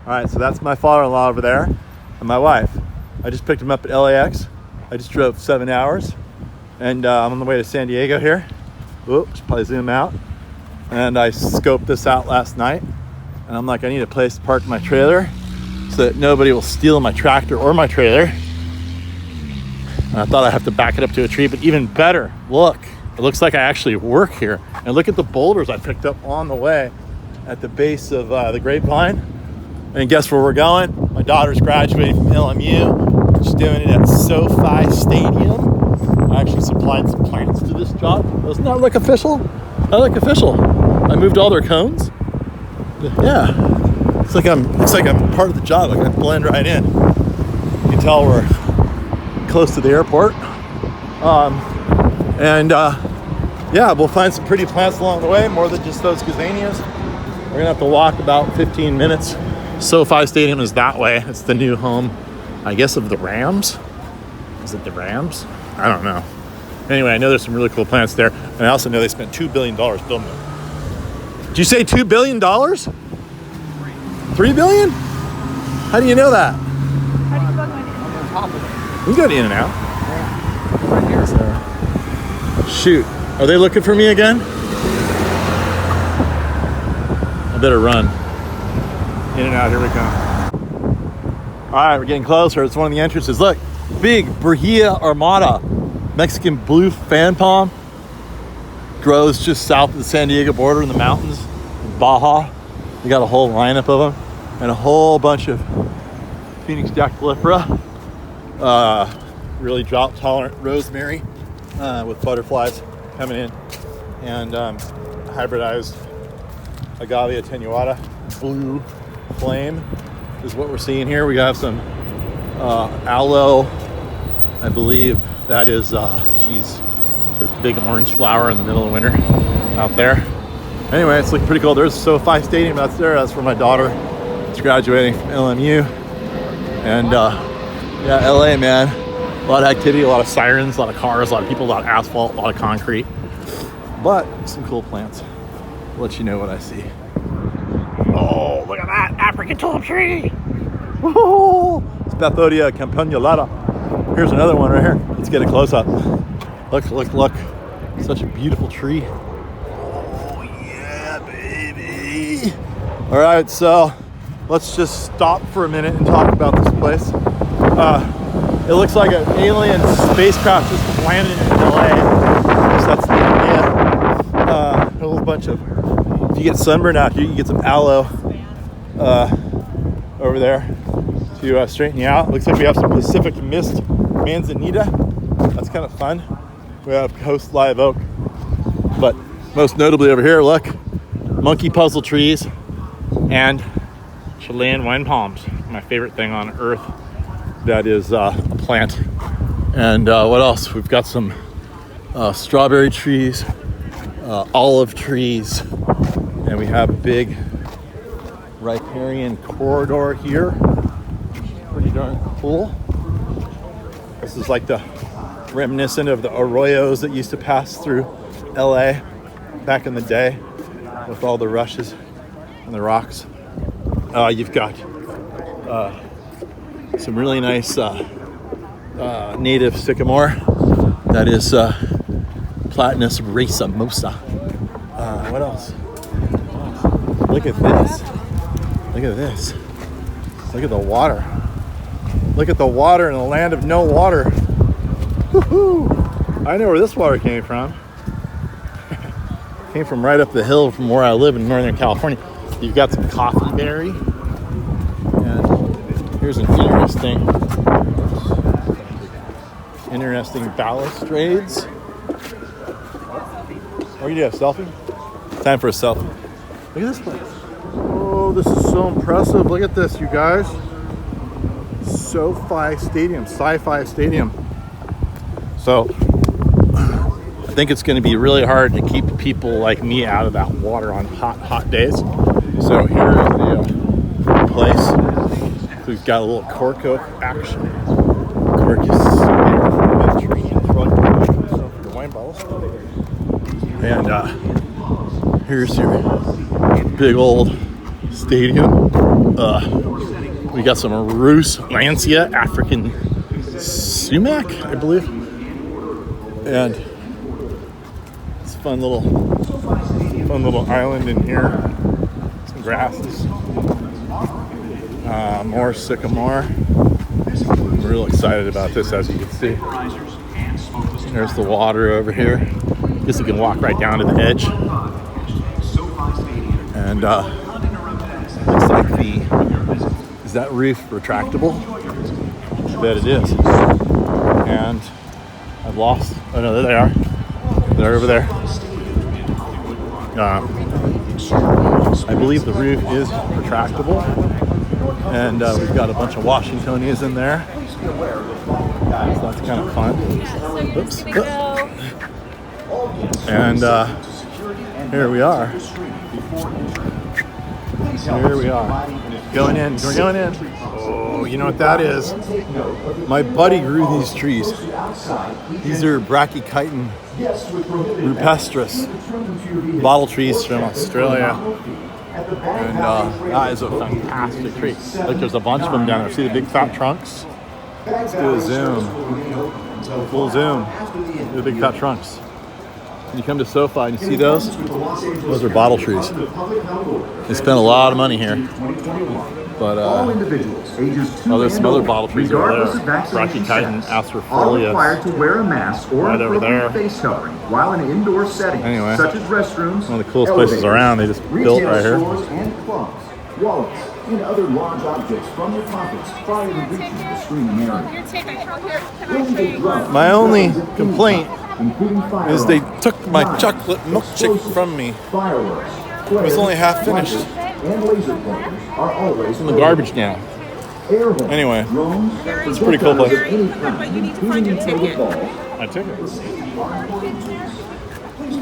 All right, so that's my father-in-law over there and my wife. I just picked him up at LAX. I just drove 7 hours, and I'm on the way to San Diego here. Oops, probably zoom out. And I scoped this out last night, and I'm like, I need a place to park my trailer so that nobody will steal my tractor or my trailer. And I thought I'd have to back it up to a tree, but even better, look, it looks like I actually work here. And look at the boulders I picked up on the way at the base of the Grapevine. And guess where we're going? My daughter's graduating from LMU. She's doing it at SoFi Stadium. I actually supplied some plants to this job. Doesn't that look official? I look official. I moved all their cones. Yeah, it's like I'm part of the job. Like I blend right in. You can tell we're close to the airport. Yeah, we'll find some pretty plants along the way, more than just those gazanias. We're gonna have to walk about 15 minutes. SoFi Stadium is that way. It's the new home, I guess, of the Rams. Is it the Rams? I don't know. Anyway, I know there's some really cool plants there. And I also know they spent $2 billion building them. Did you say $2 billion? $3 billion? How do you know that? How do you plug mine in? On top of it. You can go to In-N-Out. Yeah. Right here. So, shoot. Are they looking for me again? I better run. In-N-Out, here we go. All right, we're getting closer. It's one of the entrances. Look, big Brahia armata, Mexican blue fan palm, grows just south of the San Diego border in the mountains, Baja. We got a whole lineup of them, and a whole bunch of Phoenix Dactylifera, really drought tolerant rosemary with butterflies coming in, and hybridized agave attenuata, blue flame is what we're seeing here. We got some aloe, I believe that is, the big orange flower in the middle of winter out there. Anyway, it's looking pretty cool. There's SoFi Stadium that's there. That's where my daughter is graduating from LMU. And yeah, LA, man. A lot of activity, a lot of sirens, a lot of cars, a lot of people, a lot of asphalt, a lot of concrete. But some cool plants. I'll let you know what I see. Oh, look at that African tulip tree. Woo-hoo! It's Bathodia campanulata. Here's another one right here. Let's get a close up. Look, look, look. Such a beautiful tree. Oh, yeah, baby. All right, so let's just stop for a minute and talk about this place. It looks like an alien spacecraft just landed in LA. So that's the idea. A whole bunch of, if you get sunburned out here, you can get some aloe over there to straighten you out. Looks like we have some Pacific Mist Manzanita. That's kind of fun. We have Coast Live Oak. But most notably over here, look, monkey puzzle trees and Chilean wine palms. My favorite thing on earth that is a plant. And what else? We've got some strawberry trees, olive trees, and we have a big riparian corridor here. Pretty darn cool. This is like the reminiscent of the arroyos that used to pass through LA back in the day with all the rushes and the rocks. You've got some really nice native sycamore. That is Platanus racemosa. What else? Look at this. Look at this. Look at the water. Look at the water in the land of no water. Woohoo! I know where this water came from. Came from right up the hill from where I live in Northern California. You've got some coffee berry. And here's an interesting balustrades. What are you doing, a selfie? Time for a selfie. Look at this place. Oh, this is so impressive. Look at this, you guys. SoFi Stadium, Sci-Fi Stadium. So, I think it's going to be really hard to keep people like me out of that water on hot days. So here is the place. We've got a little cork oak action. Cork is a tree in front of the wine bottles. And here's your big old stadium. We got some Rus Lancia African sumac, I believe. And it's a fun little island in here. Some grasses. More sycamore. I'm real excited about this, as you can see. There's the water over here. Guess you can walk right down to the edge. And looks like is that roof retractable? I bet it is. And I've lost, oh no, there they are. They're over there. I believe the roof is retractable. And we've got a bunch of Washingtonias in there. So that's kind of fun. Oops. And here we are. Here we are. Going in. We're going in. Oh, you know what that is? My buddy grew these trees. These are Brachychiton rupestris bottle trees from Australia. And that is a fantastic tree. Look, there's a bunch of them down there. See the big fat trunks? Let's do a zoom. Full zoom. Do the big fat trunks. When you come to SoFi and you see those are bottle trees. They spent a lot of money here. But there's some other bottle trees over there. Brachychiton asperifolia. To wear a mask or right over there. Face covering while in indoor settings, anyway, such as restrooms, one of the coolest places around. They just built right here. And clubs, wallets, and other large objects from your pockets prior to reaching the screening area. My only complaint is they took my chocolate milkshake from me. It was only half finished. It's in the garbage now. Anyway, it's a pretty cool place. But you need to find your ticket. My ticket.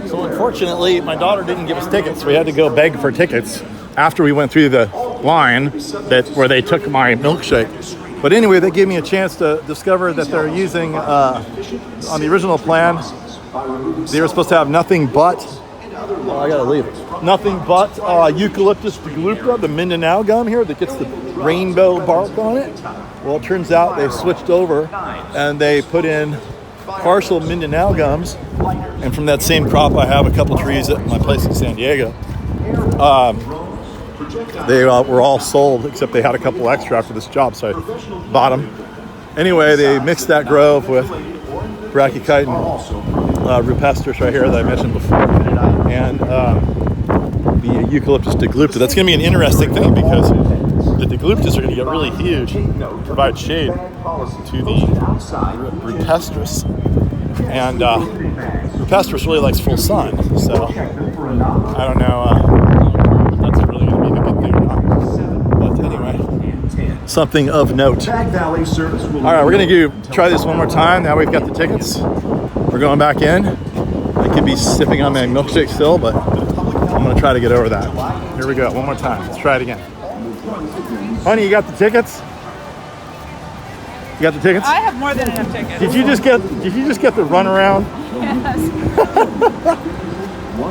So unfortunately, my daughter didn't give us tickets. We had to go beg for tickets after we went through the line where they took my milkshake. But anyway, they gave me a chance to discover that they're using, on the original plan, they were supposed to have nothing but, I gotta leave. Nothing but Eucalyptus deglupta, the Mindanao gum here that gets the rainbow bark on it. Well, it turns out they switched over and they put in partial Mindanao gums. And from that same crop, I have a couple trees at my place in San Diego. They were all sold, except they had a couple extra after this job, so I bought them. Anyway, they mixed that grove with Brachychiton rupestris right here that I mentioned before, and the Eucalyptus deglupta. That's going to be an interesting thing because the degluptas are going to get really huge, provide shade to the rupestris. And rupestris really likes full sun, so I don't know if that's really going to be a good thing or not. But anyway, something of note. All right, we're going to try this one more time. Now we've got the tickets. We're going back in. I could be sipping on my milkshake still, but I'm going to try to get over that. Here we go, one more time. Let's try it again. Honey, you got the tickets? You got the tickets? I have more than enough tickets. Did you just get the runaround? Yes.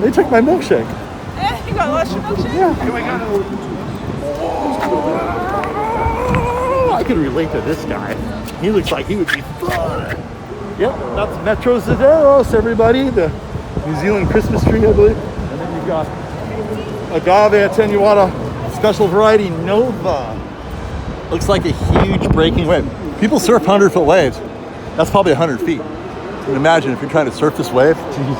They took my milkshake. You got lost your milkshake? Yeah. I could relate to this guy. He looks like he would be fun. Yep, that's Metro Zaderos, everybody. The New Zealand Christmas tree, I believe. And then you've got Agave attenuata special variety Nova. Looks like a huge breaking wave. People surf 100-foot waves. That's probably 100 feet. You can imagine if you're trying to surf this wave. Jesus.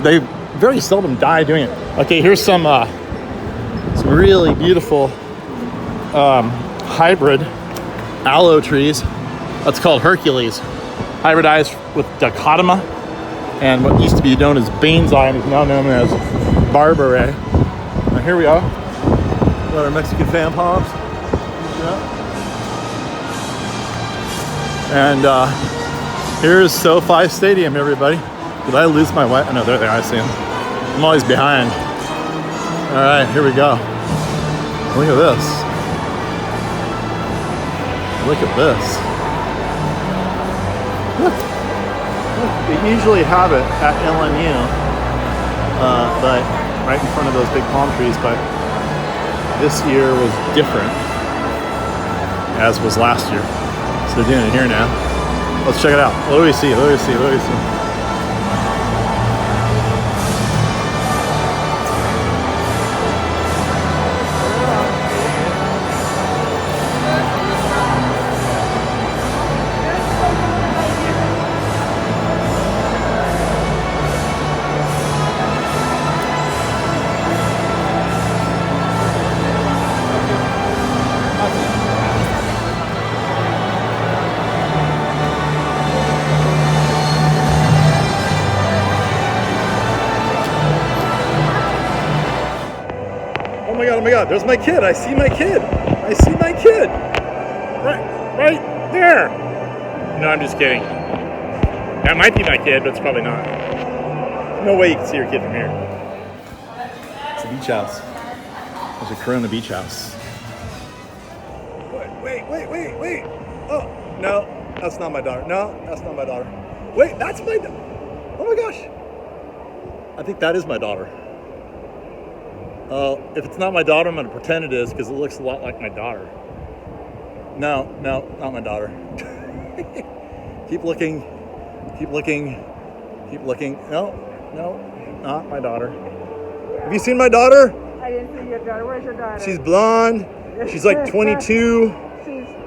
They very seldom die doing it. Okay, here's some really beautiful hybrid aloe trees. That's called Hercules. Hybridized with dichotoma and what used to be known as Bane's eye and is now known as Barbarae. Now here we are. Got our Mexican fan palms. And here's SoFi Stadium, everybody. Did I lose my wife? Oh, no, there they are. I see them. I'm always behind. All right, here we go. Look at this. Look at this. Look. They usually have it at LMU, but right in front of those big palm trees. But this year was different, as was last year. So they're doing it here now. Let's check it out. What do we see? What do we see? What do we see? Oh my God, there's my kid. I see my kid. I see my kid. Right there. No, I'm just kidding. That might be my kid, but it's probably not. No way you can see your kid from here. It's a beach house. There's a Corona beach house. Wait. Oh, no, that's not my daughter. No, that's not my daughter. Wait, that's my daughter. Oh my gosh. I think that is my daughter. If it's not my daughter, I'm going to pretend it is because it looks a lot like my daughter. No, not my daughter. Keep looking. No, not my daughter. Have you seen my daughter? I didn't see your daughter. Where's your daughter? She's blonde. She's like 22.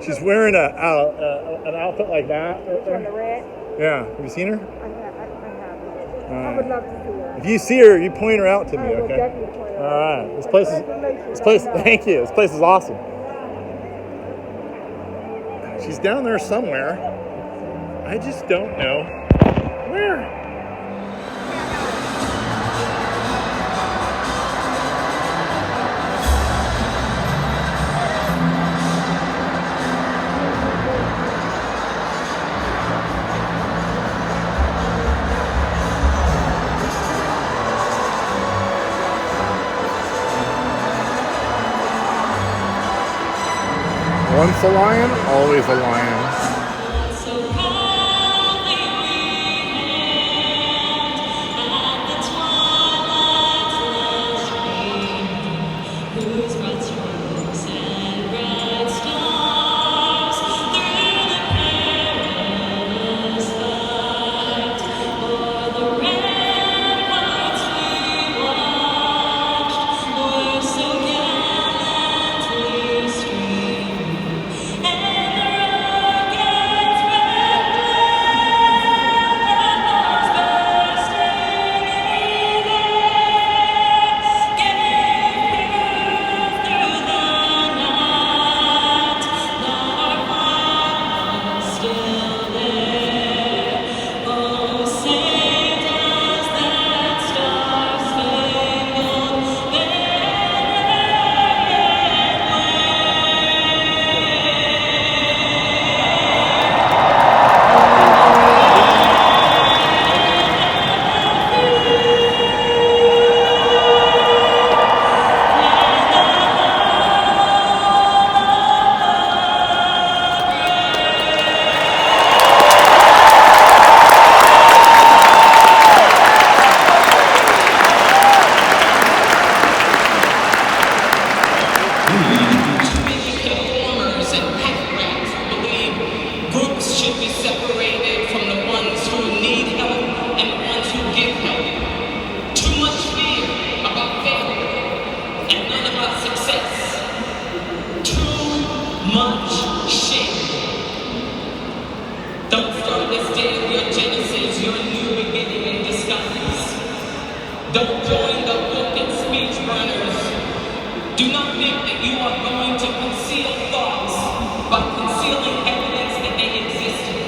She's wearing an outfit like that. On the red? Yeah. Have you seen her? I haven't. I would love to see her. If you see her, you point her out to me, I will okay? definitely point her out. All right. This place. Thank you. This place is awesome. She's down there somewhere. I just don't know where. Once a lion, always a lion. Don't join the book and speech burners. Do not think that you are going to conceal thoughts by concealing evidence that they existed.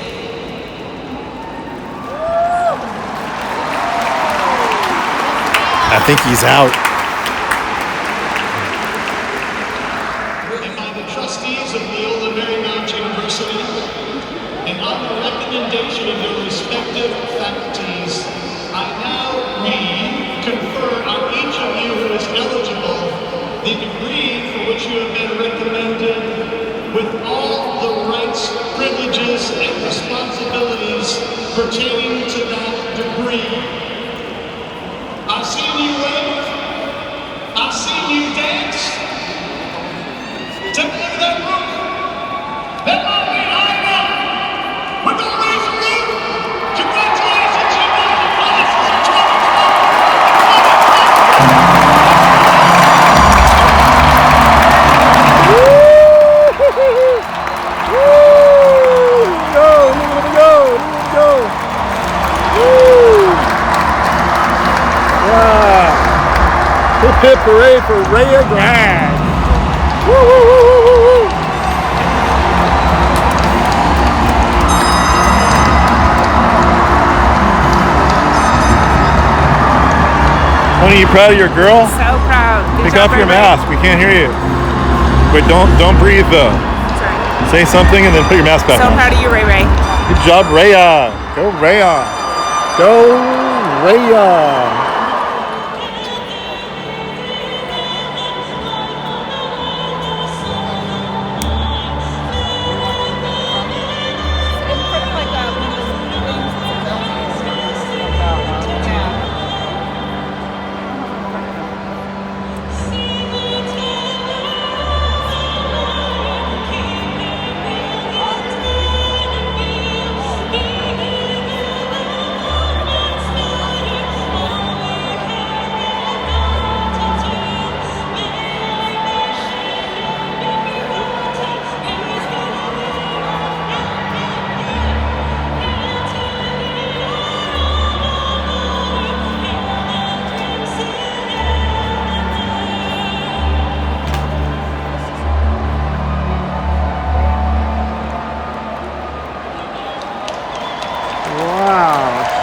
I think he's out. And by the trustees of Neola Marymount University, and on the recommendation of your respective faculties, I now confer on each of you who is eligible the degree for which you have been recommended with all the rights, privileges, and responsibilities pertaining to that degree. I've seen you wave, I've seen you dance, Hip hooray for Raea Grad. Woo, woo, woo, woo, woo, woo. Honey, you proud of your girl? So proud. Good Take job, off your Ray. mask. We can't hear you. Wait, don't breathe though. Sorry. Say something and then put your mask back So on. proud of you, Ray Ray. Good job, Raea. Go Raea. Go Raea.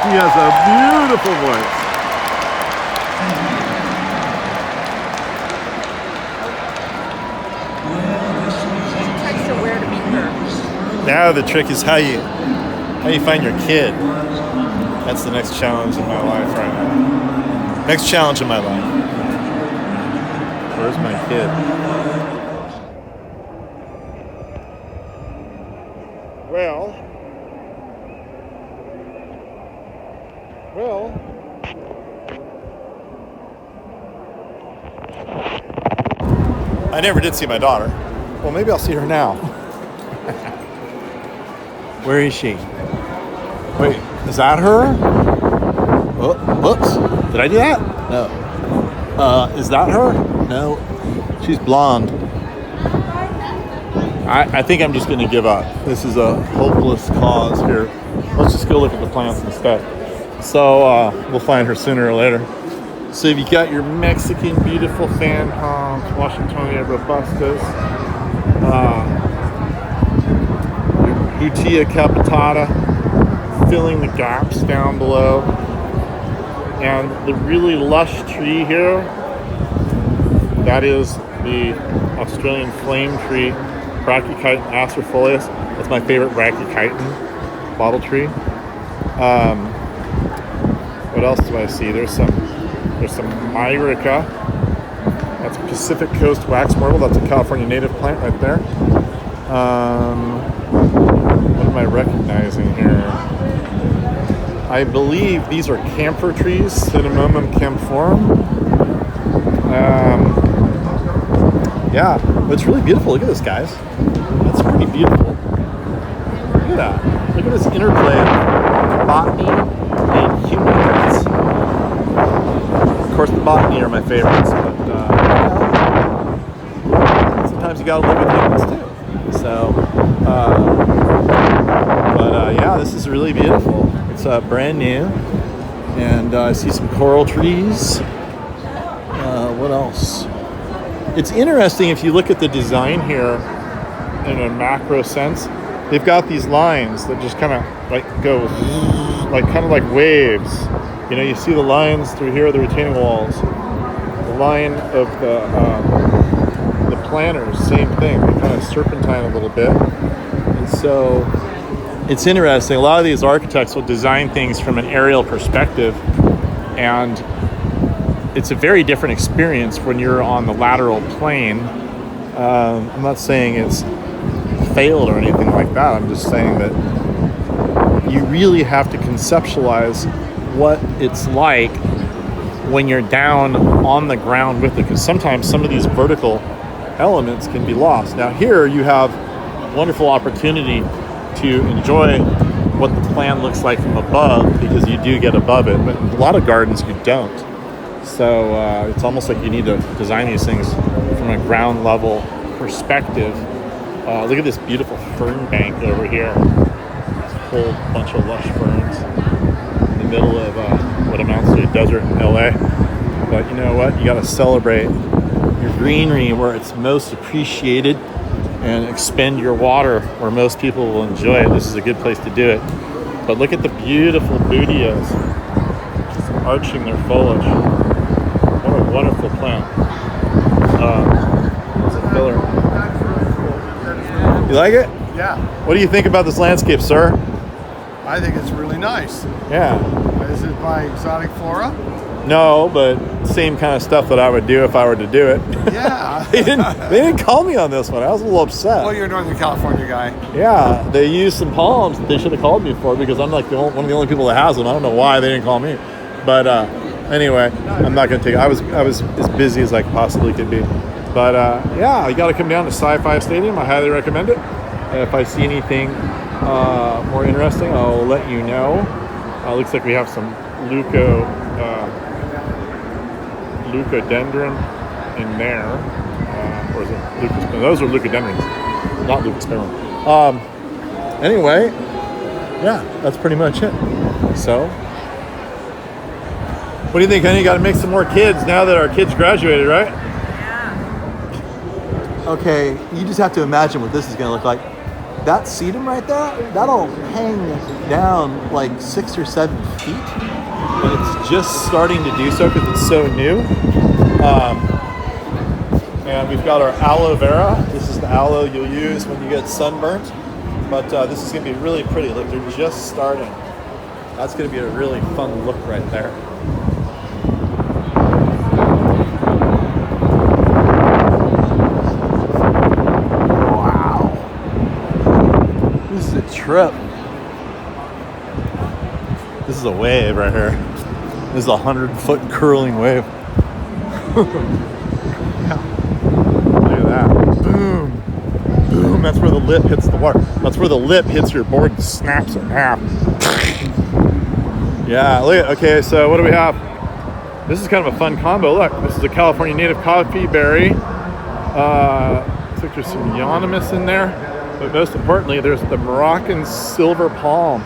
She has a beautiful voice. Text her where to meet her. Now the trick is how you find your kid. That's the next challenge in my life right now. Next challenge in my life. Where's my kid? Well, I never did see my daughter. Well, maybe I'll see her now. Where is she? Wait, is that her? Oh, whoops. Did I do that? No. Is that her? No. She's blonde. I think I'm just going to give up. This is a hopeless cause here. Let's just go look at the plants instead. So we'll find her sooner or later. So you got your Mexican beautiful fan palms, Washingtonia robustas, your Butea capitata, filling the gaps down below, and the really lush tree here, that is the Australian flame tree, Brachychiton acerifolius. That's my favorite Brachychiton bottle tree. What else do I see? There's some Myrica. That's Pacific Coast wax myrtle. That's a California native plant right there. What am I recognizing here? I believe these are camphor trees, Cinnamomum camphorum. Yeah, but it's really beautiful. Look at this, guys. That's pretty beautiful. Look at that. Look at this interplay of botany and humans. Of course, the botany are my favorites, but sometimes you gotta live with humans too. So, yeah, this is really beautiful. It's brand new, and I see some coral trees. What else? It's interesting if you look at the design here in a macro sense. They've got these lines that just kind of like go like kind of like waves. You know, you see the lines through here, the retaining walls. The line of the planters, same thing. They kind of serpentine a little bit. And so it's interesting. A lot of these architects will design things from an aerial perspective, and it's a very different experience when you're on the lateral plane. I'm not saying it's failed or anything like that. I'm just saying that you really have to conceptualize what it's like when you're down on the ground with it, because sometimes some of these vertical elements can be lost. Now here you have wonderful opportunity to enjoy what the plan looks like from above, because you do get above it, but in a lot of gardens you don't. So it's almost like you need to design these things from a ground level perspective. Look at this beautiful fern bank over here. A whole bunch of lush ferns in the middle of what amounts to a desert in LA. But you know what? You got to celebrate your greenery where it's most appreciated and expend your water where most people will enjoy it. This is a good place to do it. But look at the beautiful bootias just arching their foliage. What a wonderful plant. It's a filler. You like it? Yeah, What do you think about this landscape, sir? I think it's really nice. Yeah. Is it by Exotic Flora? No, but same kind of stuff that I would do if I were to do it. Yeah. They didn't call me on this one. I was a little upset. Well, you're a Northern California guy. Yeah, they used some palms that they should have called me for because I'm like one of the only people that has them. I don't know why they didn't call me. But anyway, I'm not going to take it. I was as busy as I possibly could be. But yeah, you got to come down to SoFi Stadium. I highly recommend it. If I see anything more interesting, I'll let you know. Looks like we have some leucodendron in there. Or is it leucosperm? Those are leucodendrons, not leucosperm. Anyway, yeah, that's pretty much it. So, what do you think, honey? You got to make some more kids now that our kids graduated, right? Yeah. Okay, you just have to imagine what this is going to look like. That sedum right there, that'll hang down like 6 or 7 feet. And it's just starting to do so because it's so new. And we've got our aloe vera. This is the aloe you'll use when you get sunburnt. But this is going to be really pretty. Look, they're just starting. That's going to be a really fun look right there. Wow. This is a trip. This is a wave right here. This is a 100-foot curling wave. Look at that. Boom. Boom. That's where the lip hits the water. That's where the lip hits your board and snaps it in half. Yeah, look at, okay, so what do we have? This is kind of a fun combo. Look, this is a California native coffee berry. Looks like there's some euonymus in there. But most importantly, there's the Moroccan silver palm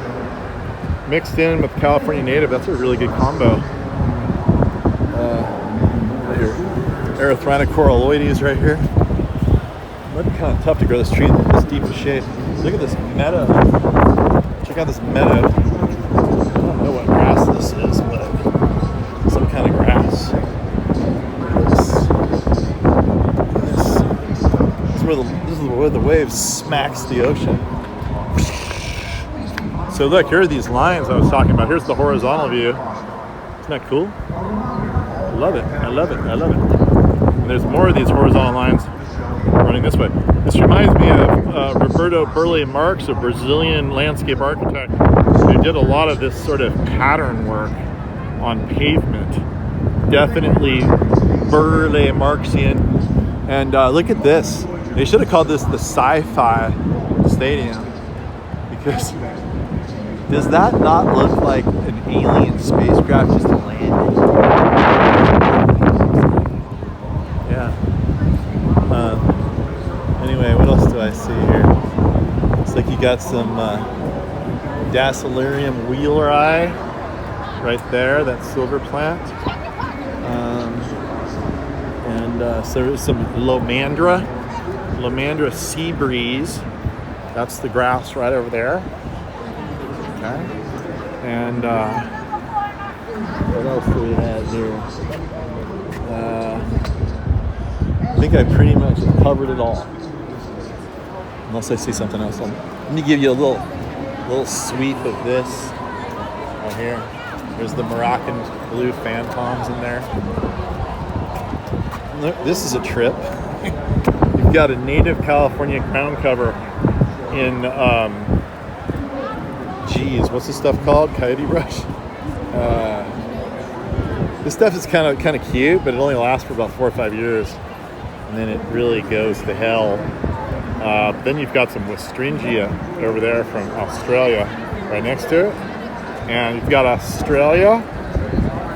mixed in with California native. That's a really good combo. Your Erythrinocoralloides right here. Might be kind of tough to grow this tree in this deep of shade. Look at this meadow. Check out this meadow. I don't know what grass this is, but some kind of grass. This is where the wave smacks the ocean. So look, here are these lines I was talking about. Here's the horizontal view. Isn't that cool? I love it. I love it. I love it. And there's more of these horizontal lines running this way. This reminds me of Roberto Burle Marx, a Brazilian landscape architect who did a lot of this sort of pattern work on pavement. Definitely Burle Marxian. And look at this. They should have called this the SoFi Stadium, because does that not look like an alien spacecraft just landed? Yeah. Anyway, what else do I see here? Looks like you got some Dacilarium wheeleri right there, that silver plant. So there's some Lomandra sea breeze. That's the grass right over there. Okay. And what else do we have here? I think I pretty much covered it all. Unless I see something else. Let me give you a little sweep of this right here. There's the Moroccan blue fan palms in there. Look, this is a trip. You've got a native California ground cover in, what's this stuff called? Coyote brush? This stuff is kind of cute, but it only lasts for about 4 or 5 years. And then it really goes to hell. Then you've got some Westringia over there from Australia right next to it. And you've got Australia.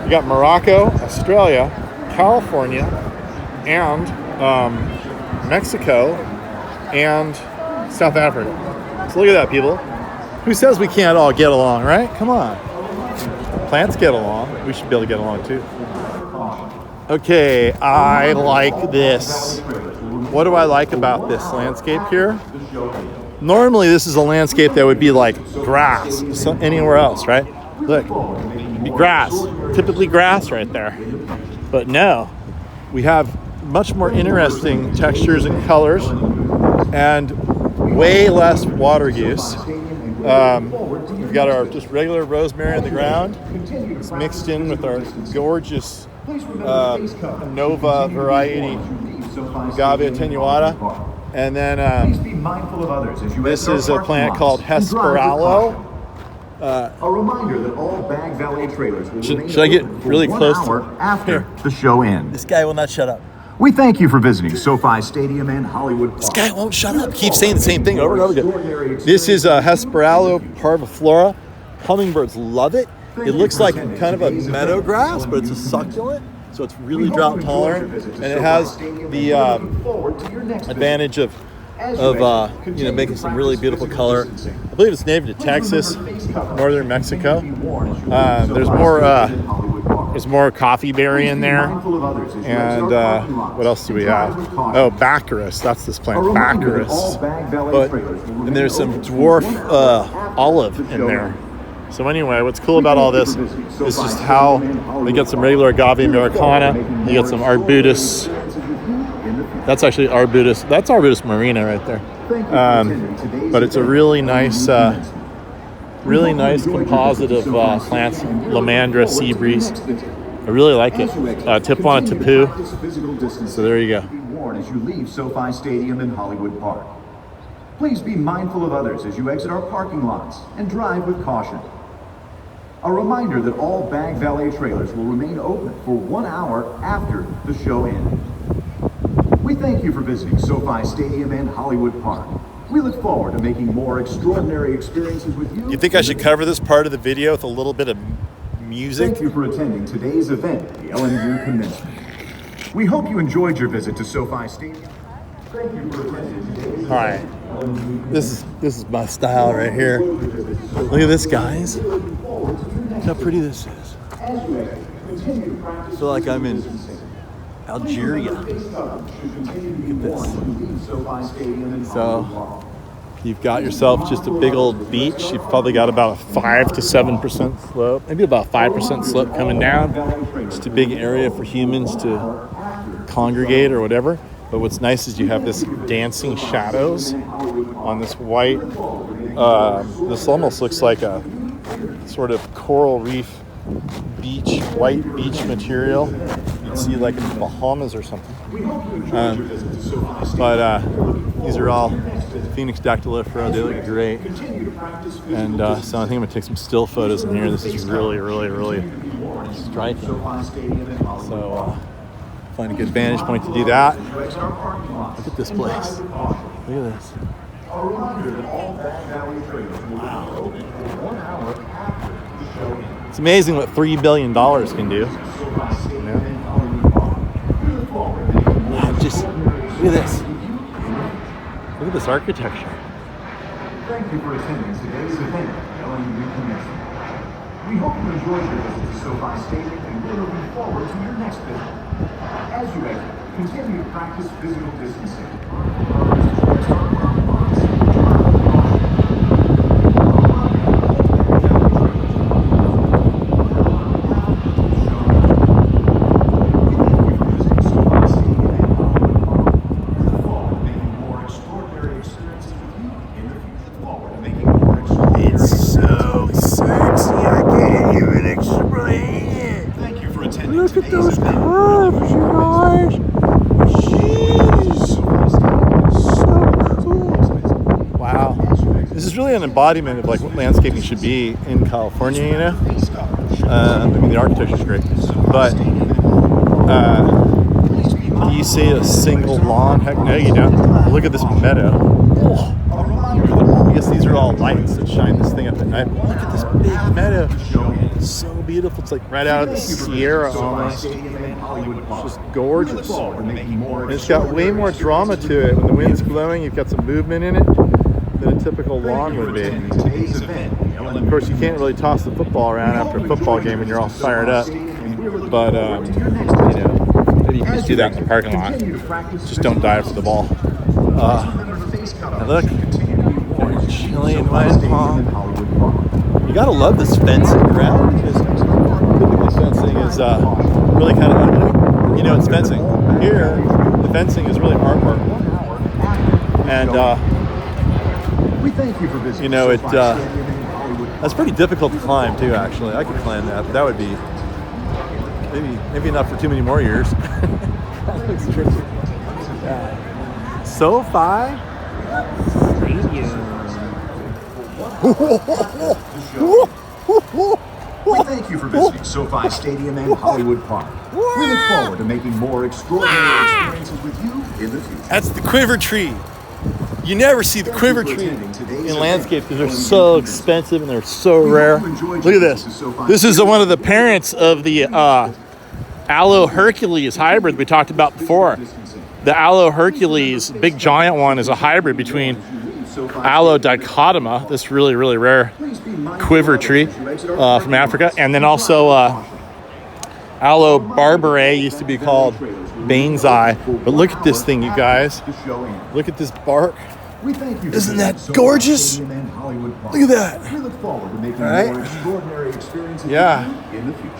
You got Morocco, Australia, California, and Mexico, and South Africa. So look at that, people. Who says we can't all get along, right? Come on. Plants get along. We should be able to get along too. Okay, I like this. What do I like about this landscape here? Normally, this is a landscape that would be like grass, anywhere else, right? Look, it'd be grass, typically grass right there. But no, we have much more interesting textures and colors and way less water use. We've got our just regular rosemary in the ground. It's mixed in with our gorgeous Nova variety Agave attenuata. And then this is a plant called Hesperalo. A reminder that all Bag Valley trailers will Should I get really close to after the show ends. This guy will not shut up. We thank you for visiting SoFi Stadium and Hollywood Park. This guy won't shut up. He keeps saying the same thing over and over again. This is a Hesperalo parviflora. Hummingbirds love it. It looks like kind of a meadow grass, but it's a succulent, so it's really drought tolerant, and it has the advantage of making some really beautiful color. I believe it's native to Texas, northern Mexico. There's more coffee berry in there, and what else do we have? Oh, Baccharis. That's this plant, Baccharis. And there's some dwarf olive in there. So anyway, what's cool about all this is just how they get some regular agave americana. You get some arbutus. That's actually arbutus. That's arbutus marina right there. But it's a really nice composite of plants. Lamandra, sea breeze. I really like it. Tipuana tapu. So there you go. As you leave SoFi Stadium in Hollywood Park. Please be mindful of others as you exit our parking lots and drive with caution. A reminder that all Bag Valet trailers will remain open for 1 hour after the show ends. We thank you for visiting SoFi Stadium and Hollywood Park. We look forward to making more extraordinary experiences with you. You think I should cover this part of the video with a little bit of music? Thank you for attending today's event at the LNU Commencement. We hope you enjoyed your visit to SoFi Stadium. Thank you for attending today's All right. This is my style right here. Look at this, guys. Look how pretty this is. I feel like I'm in Algeria. Look at this. So you've got yourself just a big old beach. You've probably got about a 5 to 7% slope, maybe about 5% slope coming down. Just a big area for humans to congregate or whatever. But what's nice is you have this dancing shadows on this white, this almost looks like a sort of coral reef beach, white beach material. You'd see like in the Bahamas or something. But these are all Phoenix dactylifera. They look great. And so I think I'm gonna take some still photos in here. This is really, really, really striking. So find a good vantage point to do that. Look at this place. Look at this. It's amazing what $3 billion can do. Just look at this. Look at this architecture. Thank you for attending today's event at LNU Commencement. We hope you enjoyed your visit to SoFi Stadium and we're looking forward to your next visit. As you exit, continue to practice physical distancing. It's so sexy, I can't even explain it. Thank you for attending. Look at those curves, you guys. Jeez. So cool. Wow. This is really an embodiment of like what landscaping should be in California, you know? I mean, the architecture is great. But you see a single lawn? Heck no, you don't. Look at this meadow. Oh. I guess these are all lights that shine this thing up at night. Look at this big meadow. So beautiful. It's like right out of the Sierra almost. Stadium in Hollywood Park. It's just gorgeous. We look forward to making more And it's got way more drama to it. When the wind's blowing, you've got some movement in it than a typical lawn would be. Today's event. Of course, you can't really toss the football around after a football game when you're all fired up. But, you know, maybe you can just do that in the parking lot. Just don't dive for the ball. And look, Chilean wine palm. You gotta love this fencing around, because typical fencing is really kind of ugly. You know, it's fencing. Here, the fencing is really artwork. And, We thank you for visiting. you know, SoFi Stadium in Hollywood Park. that's pretty difficult to climb too, actually. I could climb that, but that would be maybe not for too many more years. That looks tricky. Yeah. SoFi We thank you for visiting SoFi Stadium in Hollywood Park. We look forward to making more extraordinary experiences with you in the future. That's the Quiver Tree. You never see the Quiver Tree in landscapes because they're so expensive and they're so rare. Look at this. This is one of the parents of the Aloe Hercules hybrid we talked about before. The Aloe Hercules, big giant one, is a hybrid between Aloe dichotoma, this really, really rare quiver tree from Africa, and then also Aloe barbarae, used to be called Bane's Eye. But look at this thing, you guys. Look at this bark. Isn't that gorgeous? Look at that. We look forward to making Right? more extraordinary experiences Yeah. with you in the future.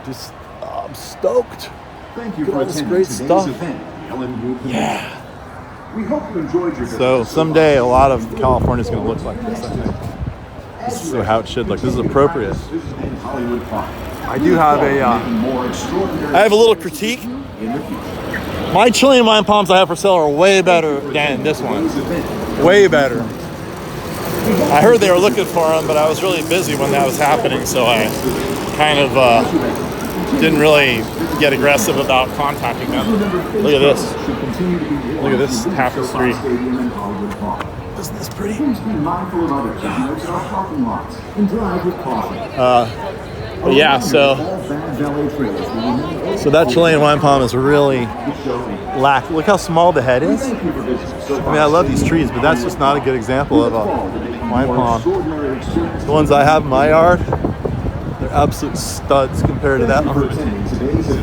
Just, I'm stoked. Thank you Look at for all this attending great today's stuff. event. Ellen Wu. Yeah. We hope you enjoyed your visit So to SoFi someday a lot of Stadium. California is going to look like this, I think. This is how it should look. This is appropriate. In Hollywood Park. I do have I have a little critique. In the future. My Chilean wine palms I have for sale are way better than this one. Way better. I heard they were looking for them, but I was really busy when that was happening, so I kind of didn't really get aggressive about contacting them. Look at this. Look at this tapestry. Isn't this pretty? Please be mindful of others as you exit our parking lots and drive with caution. But yeah, so All bad valet trailers will remain open. that Chilean wine palm is really Look how small the head is. Thank you for visiting SoFi I mean, I love these Stadium. trees, but that's just not a good example of a wine More palm. extraordinary experiences. The ones I have in my yard, they're absolute studs compared to that one.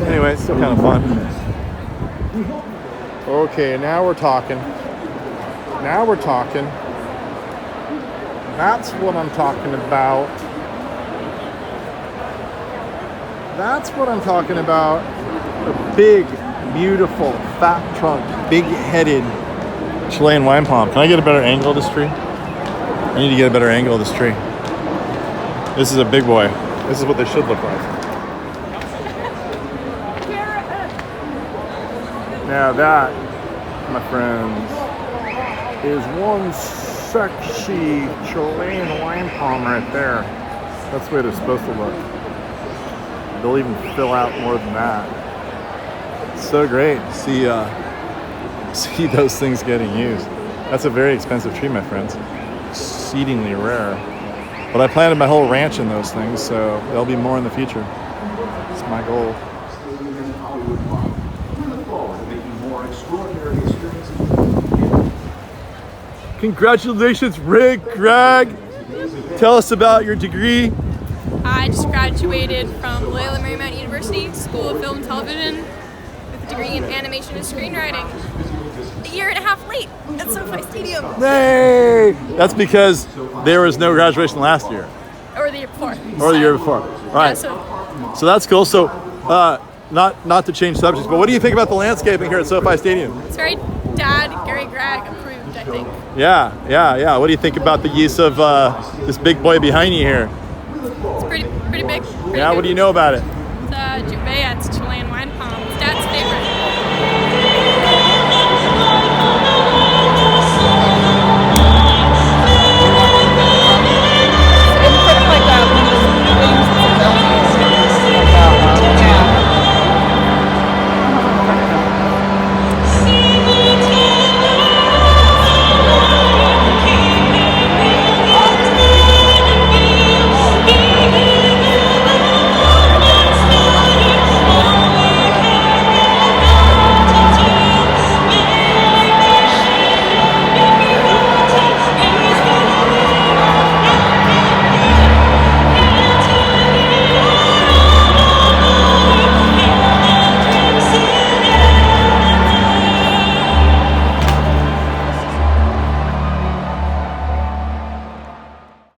Anyway, it's still kind of fun. Okay, now we're talking. Now we're talking. That's what I'm talking about. That's what I'm talking about. A big, beautiful, fat trunk, big-headed Chilean wine palm. Can I get a better angle of this tree? I need to get a better angle of this tree. This is a big boy. This is what they should look like. Now that, my friends, is one sexy Chilean wine palm right there. That's the way they're supposed to look. They'll even fill out more than that. It's so great to see those things getting used. That's a very expensive tree, my friends. Exceedingly rare. But I planted my whole ranch in those things, so there'll be more in the future. It's my goal. Congratulations, Rick, Greg. Tell us about your degree. I just graduated from Loyola Marymount University School of Film and Television with a degree in animation and screenwriting. A year and a half late at SoFi Stadium. Hey! That's because there was no graduation last year. Or the year before. Or the year before. Right. Yeah, So that's cool. So, not to change subjects, but what do you think about the landscaping here at SoFi Stadium? it's very Gary Greg approved, I think. Yeah. What do you think about the use of this big boy behind you here? It's pretty big. Yeah, what do you know about it?